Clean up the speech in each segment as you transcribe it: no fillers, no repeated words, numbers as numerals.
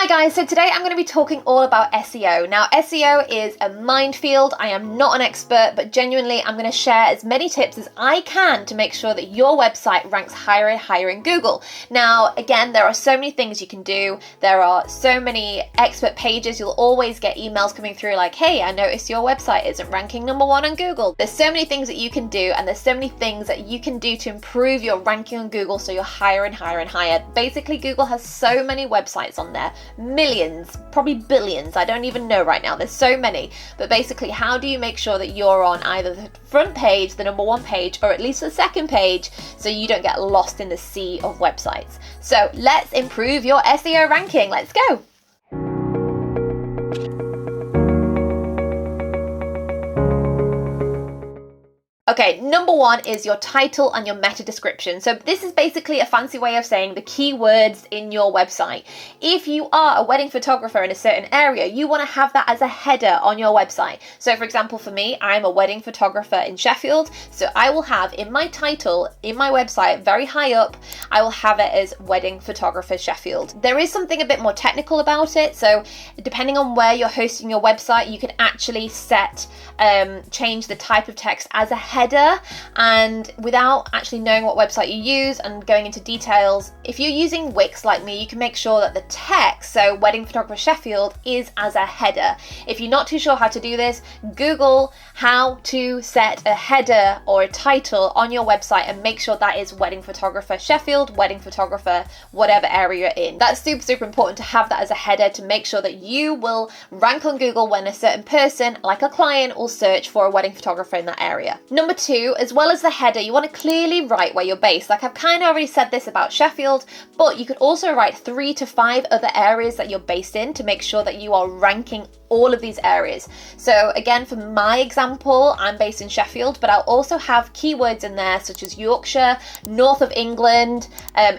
Hi guys, so today I'm going to be talking all about SEO. Now SEO is a minefield. I am not an expert, but genuinely I'm going to share as many tips as I can to make sure that your website ranks higher and higher in Google. Now again, there are so many things you can do. There are so many expert pages. You'll always get emails coming through like, hey, I noticed your website isn't ranking number 1 on Google. There's so many things that you can do, and there's so many things that you can do to improve your ranking on Google so you're higher and higher and higher. Basically, Google has so many websites on there. Millions, probably billions, I don't even know right now, there's so many. But basically, how do you make sure that you're on either the front page, the number 1 page, or at least the second page, so you don't get lost in the sea of websites? So let's improve your SEO ranking. Let's go. Okay, number 1 is your title and your meta description. So this is basically a fancy way of saying the keywords in your website. If you are a wedding photographer in a certain area, you want to have that as a header on your website. So for example, for me, I'm a wedding photographer in Sheffield. So I will have in my title, in my website, very high up, I will have it as wedding photographer Sheffield. There is something a bit more technical about it. So depending on where you're hosting your website, you can actually change the type of text as a header, and without actually knowing what website you use and going into details, if you're using Wix like me, you can make sure that the text, so wedding photographer Sheffield, is as a header. If you're not too sure how to do this, Google how to set a header or a title on your website and make sure that is wedding photographer Sheffield, wedding photographer whatever area you're in. That's super important to have that as a header to make sure that you will rank on Google when a certain person, like a client, will search for a wedding photographer in that area. Number 2, as well as the header, you want to clearly write where you're based. Like I've kind of already said this about Sheffield, but you could also write 3 to 5 other areas that you're based in to make sure that you are ranking all of these areas. So again, for my example, I'm based in Sheffield, but I'll also have keywords in there such as Yorkshire, north of England,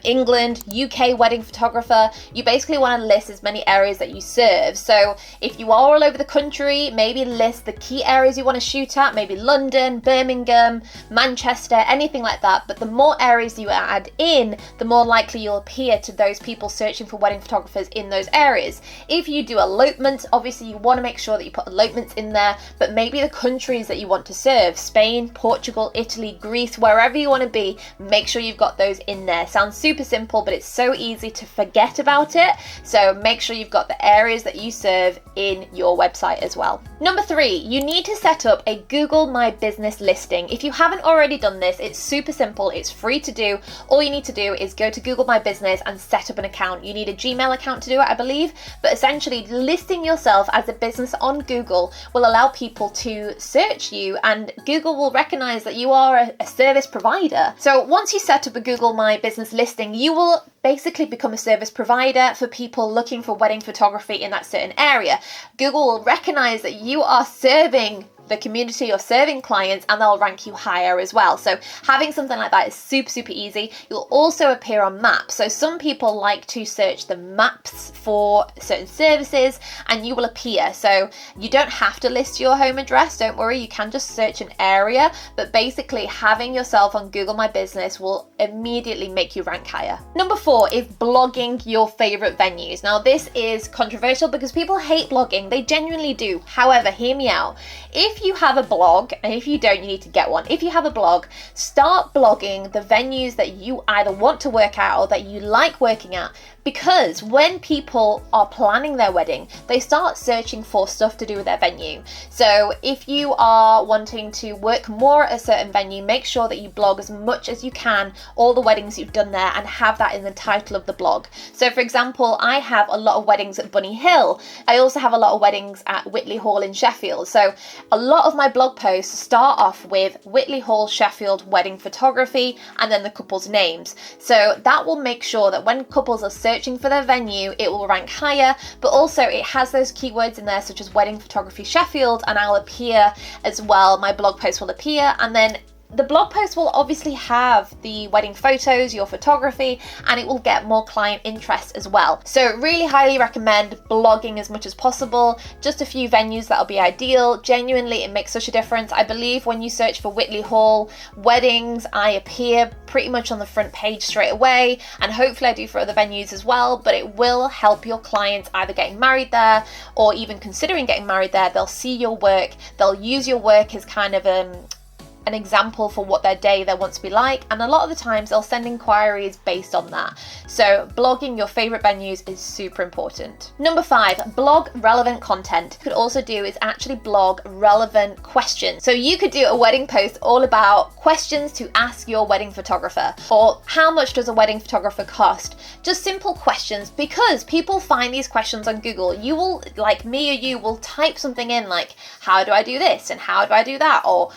England, UK wedding photographer. You basically want to list as many areas that you serve. So if you are all over the country, maybe list the key areas you want to shoot at, maybe London, Birmingham, Manchester, anything like that. But the more areas you add in, the more likely you'll appear to those people searching for wedding photographers in those areas. If you do elopements, obviously you want to make sure that you put elopements in there, but maybe the countries that you want to serve, Spain, Portugal, Italy, Greece, wherever you want to be, make sure you've got those in there. Sounds super simple, but it's so easy to forget about it. So make sure you've got the areas that you serve in your website as well. Number 3, you need to set up a Google My Business listing. If you haven't already done this, it's super simple. It's free to do. All you need to do is go to Google My Business and set up an account. You need a Gmail account to do it, I believe, but essentially listing yourself as a business on Google will allow people to search you, and Google will recognize that you are a service provider. So once you set up a Google My Business listing, you will basically become a service provider for people looking for wedding photography in that certain area. Google will recognize that you are serving the community or serving clients, and they'll rank you higher as well. So having something like that is super easy. You'll also appear on maps. So some people like to search the maps for certain services, and you will appear. So you don't have to list your home address, don't worry, you can just search an area, but basically having yourself on Google My Business will immediately make you rank higher. Number 4 is blogging your favorite venues. Now this is controversial because people hate blogging, they genuinely do. However, hear me out. If you have a blog, and if you don't, you need to get one. If you have a blog, start blogging the venues that you either want to work at or that you like working at, because when people are planning their wedding, they start searching for stuff to do with their venue. So if you are wanting to work more at a certain venue, make sure that you blog as much as you can, all the weddings you've done there, and have that in the title of the blog. So for example, I have a lot of weddings at Bunny Hill. I also have a lot of weddings at Whitley Hall in Sheffield. So a lot of my blog posts start off with Whitley Hall, Sheffield wedding photography, and then the couple's names. So that will make sure that when couples are searching for their venue, it will rank higher, but also it has those keywords in there such as wedding photography Sheffield, and I'll appear as well. My blog post will appear, and then the blog post will obviously have the wedding photos, your photography, and it will get more client interest as well. So really highly recommend blogging as much as possible. Just a few venues that'll be ideal. Genuinely, it makes such a difference. I believe when you search for Whitley Hall weddings, I appear pretty much on the front page straight away, and hopefully I do for other venues as well, but it will help your clients either getting married there or even considering getting married there. They'll see your work, they'll use your work as kind of an example for what their day they want to be like, and a lot of the times they'll send inquiries based on that. So blogging your favorite venues is super important. Number 5, blog relevant content. What you could also do is actually blog relevant questions. So you could do a wedding post all about questions to ask your wedding photographer, or how much does a wedding photographer cost? Just simple questions, because people find these questions on Google. You will, like me or you, will type something in like, how do I do this and how do I do that, or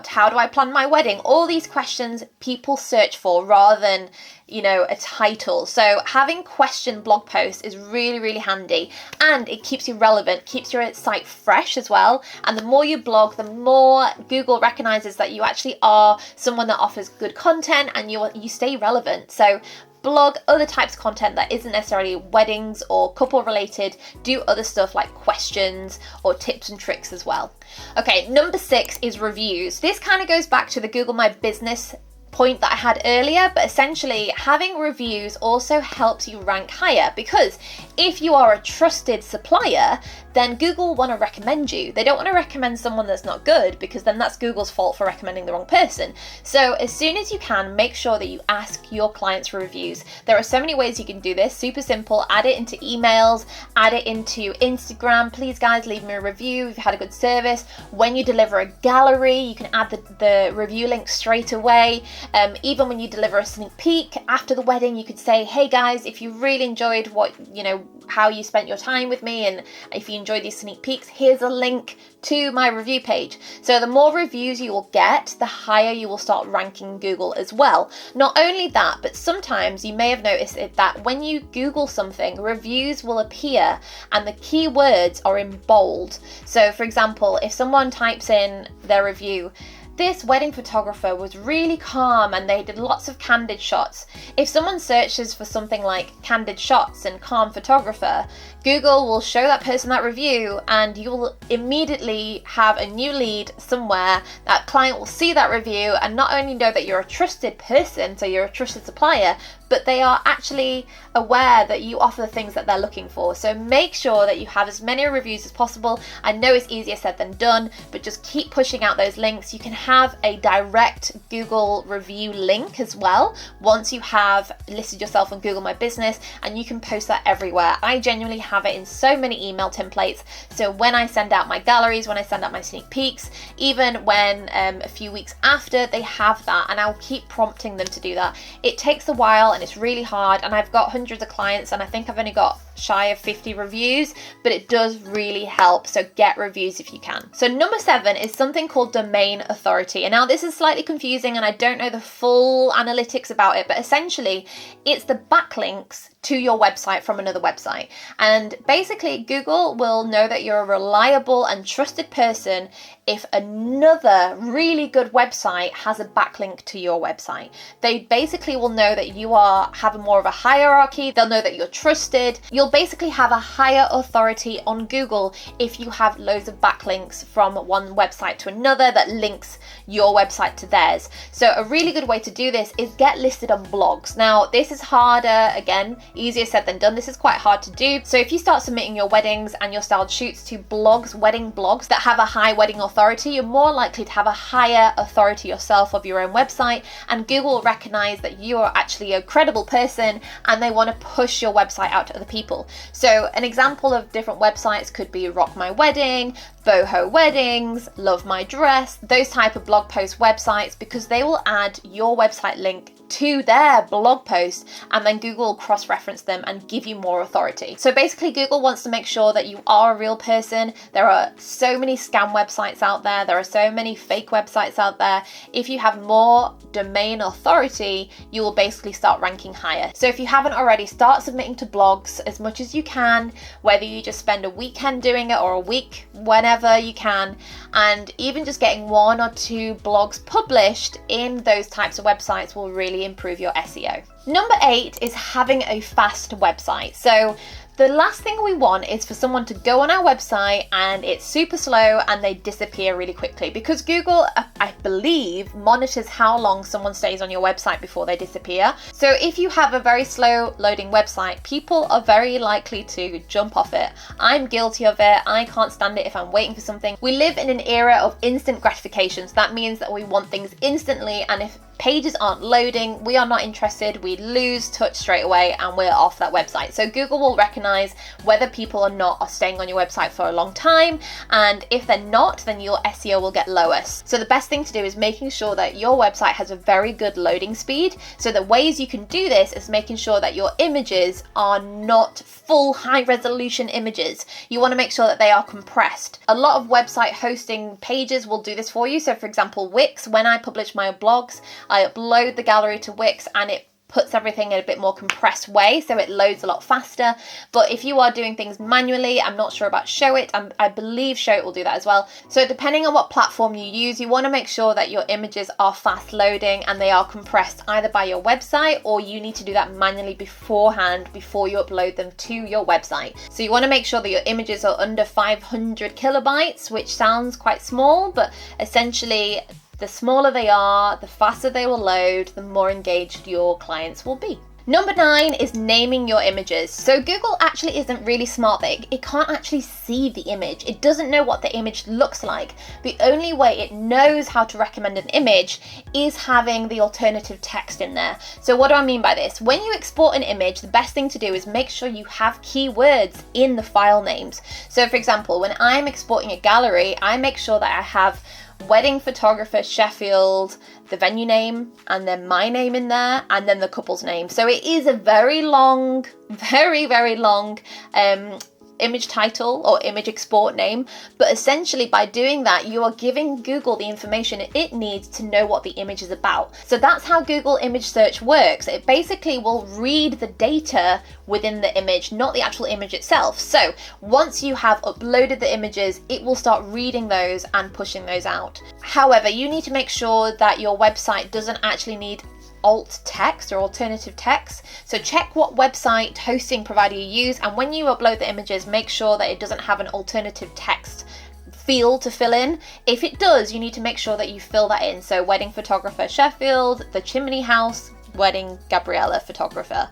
how do I plan my wedding? All these questions people search for rather than, a title. So having question blog posts is really, really handy, and it keeps you relevant, keeps your site fresh as well. And the more you blog, the more Google recognizes that you actually are someone that offers good content, and you stay relevant. So blog other types of content that isn't necessarily weddings or couple related. Do other stuff like questions or tips and tricks as well. Okay, number 6 is reviews. This kind of goes back to the Google My Business point that I had earlier, but essentially having reviews also helps you rank higher, because if you are a trusted supplier, then Google want to recommend you. They don't want to recommend someone that's not good, because then that's Google's fault for recommending the wrong person. So as soon as you can, make sure that you ask your clients for reviews. There are so many ways you can do this. Super simple. Add it into emails, add it into Instagram. Please guys, leave me a review if you've had a good service. When you deliver a gallery, you can add the review link straight away. Even when you deliver a sneak peek after the wedding, you could say, hey guys, if you really enjoyed how you spent your time with me, and if you enjoyed these sneak peeks, here's a link to my review page. So the more reviews you will get, the higher you will start ranking Google as well. Not only that, but sometimes you may have noticed it that when you Google something, reviews will appear and the keywords are in bold. So for example, if someone types in their review, this wedding photographer was really calm and they did lots of candid shots. If someone searches for something like candid shots and calm photographer, Google will show that person that review, and you will immediately have a new lead somewhere. That client will see that review and not only know that you're a trusted person, so you're a trusted supplier, but they are actually aware that you offer the things that they're looking for. So make sure that you have as many reviews as possible. I know it's easier said than done, but just keep pushing out those links. You can have a direct Google review link as well once you have listed yourself on Google My Business, and you can post that everywhere. I genuinely have it in so many email templates. So when I send out my galleries, when I send out my sneak peeks, even when a few weeks after, they have that, and I'll keep prompting them to do that. It takes a while and it's really hard, and I've got hundreds of clients and I think I've only got shy of 50 reviews, but it does really help. So get reviews if you can. So number 7 is something called domain authority. And now this is slightly confusing and I don't know the full analytics about it, but essentially it's the backlinks to your website from another website. And basically Google will know that you're a reliable and trusted person if another really good website has a backlink to your website. They basically will know that you have more of a hierarchy. They'll know that you're trusted. You'll basically have a higher authority on Google if you have loads of backlinks from one website to another that links your website to theirs. So a really good way to do this is get listed on blogs. Now this is harder, again, easier said than done. This is quite hard to do. So if you start submitting your weddings and your styled shoots to blogs, wedding blogs that have a high wedding authority, you're more likely to have a higher authority yourself of your own website, and Google will recognize that you are actually a credible person and they want to push your website out to other people. So an example of different websites could be Rock My Wedding, Boho Weddings, Love My Dress, those type of blog post websites, because they will add your website link to their blog post, and then Google will cross-reference them and give you more authority. So basically Google wants to make sure that you are a real person. There are so many scam websites out there. There are so many fake websites out there. If you have more domain authority, you will basically start ranking higher. So if you haven't already, start submitting to blogs as much as you can, whether you just spend a weekend doing it or a week, whenever you can, and even just getting 1 or 2 blogs published in those types of websites will really improve your SEO. Number 8 is having a fast website. So the last thing we want is for someone to go on our website and it's super slow and they disappear really quickly, because Google, I believe, monitors how long someone stays on your website before they disappear. So if you have a very slow loading website, people are very likely to jump off it. I'm guilty of it. I can't stand it if I'm waiting for something. We live in an era of instant gratification. So that means that we want things instantly, and if pages aren't loading, we are not interested, we lose touch straight away and we're off that website. So Google will recognize whether people are staying on your website for a long time, and if they're not, then your SEO will get lower. So the best thing to do is making sure that your website has a very good loading speed. So the ways you can do this is making sure that your images are not full high resolution images. You want to make sure that they are compressed. A lot of website hosting pages will do this for you. So for example, Wix, when I publish my blogs, I upload the gallery to Wix and it puts everything in a bit more compressed way, so it loads a lot faster. But if you are doing things manually, I'm not sure about Showit, I believe Showit will do that as well. So depending on what platform you use, you want to make sure that your images are fast loading and they are compressed either by your website, or you need to do that manually beforehand before you upload them to your website. So you want to make sure that your images are under 500 kilobytes, which sounds quite small, but essentially the smaller they are, the faster they will load, the more engaged your clients will be. Number 9 is naming your images. So Google actually isn't really smart that it can't actually see the image. It doesn't know what the image looks like. The only way it knows how to recommend an image is having the alternative text in there. So what do I mean by this? When you export an image, the best thing to do is make sure you have keywords in the file names. So for example, when I'm exporting a gallery, I make sure that I have wedding photographer Sheffield, the venue name, and then my name in there, and then the couple's name. So it is a very long, very long image title or image export name, but essentially by doing that you are giving Google the information it needs to know what the image is about. So that's how Google image search works. It basically will read the data within the image, not the actual image itself. So once you have uploaded the images, it will start reading those and pushing those out. However, you need to make sure that your website doesn't actually need alt text or alternative text. So check what website hosting provider you use, and when you upload the images, make sure that it doesn't have an alternative text field to fill in. If it does, you need to make sure that you fill that in. So wedding photographer Sheffield, the chimney house, wedding Gabriella photographer,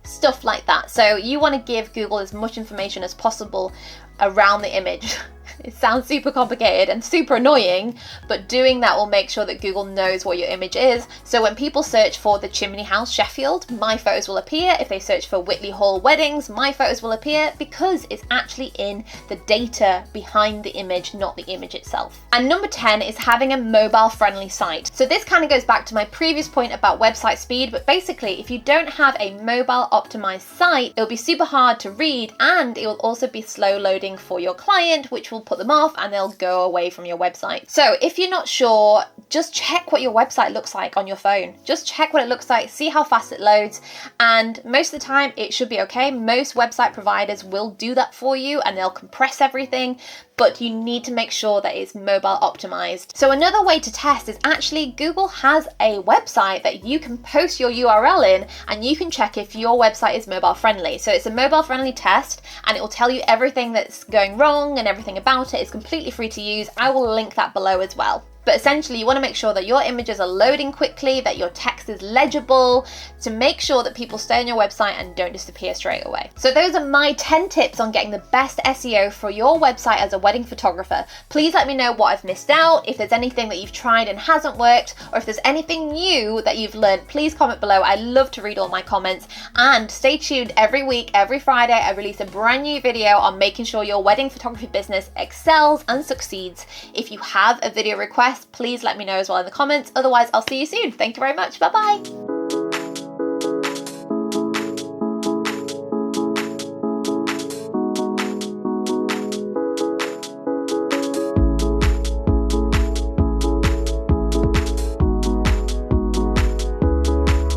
stuff like that. So you want to give Google as much information as possible around the image. It sounds super complicated and super annoying, but doing that will make sure that Google knows what your image is. So when people search for the chimney house Sheffield, my photos will appear. If they search for Whitley Hall weddings, my photos will appear, because it's actually in the data behind the image, not the image itself. And number 10 is having a mobile friendly site. So this kind of goes back to my previous point about website speed, but basically if you don't have a mobile optimized site, it'll be super hard to read, and it will also be slow loading for your client, which will put them off and they'll go away from your website. So if you're not sure, just check what your website looks like on your phone. Just check what it looks like, see how fast it loads, and most of the time it should be okay. Most website providers will do that for you and they'll compress everything, but you need to make sure that it's mobile optimized. So another way to test is actually Google has a website that you can post your URL in, and you can check if your website is mobile friendly. So it's a mobile friendly test, and it will tell you everything that's going wrong and everything about it. It's completely free to use. I will link that below as well. But essentially you want to make sure that your images are loading quickly, that your text is legible, to make sure that people stay on your website and don't disappear straight away. So those are my 10 tips on getting the best SEO for your website as a wedding photographer. Please let me know what I've missed out, if there's anything that you've tried and hasn't worked, or if there's anything new that you've learned, please comment below. I love to read all my comments. And stay tuned, every week, every Friday, I release a brand new video on making sure your wedding photography business excels and succeeds. If you have a video request, please let me know as well in the comments. Otherwise, I'll see you soon. Thank you very much. Bye bye.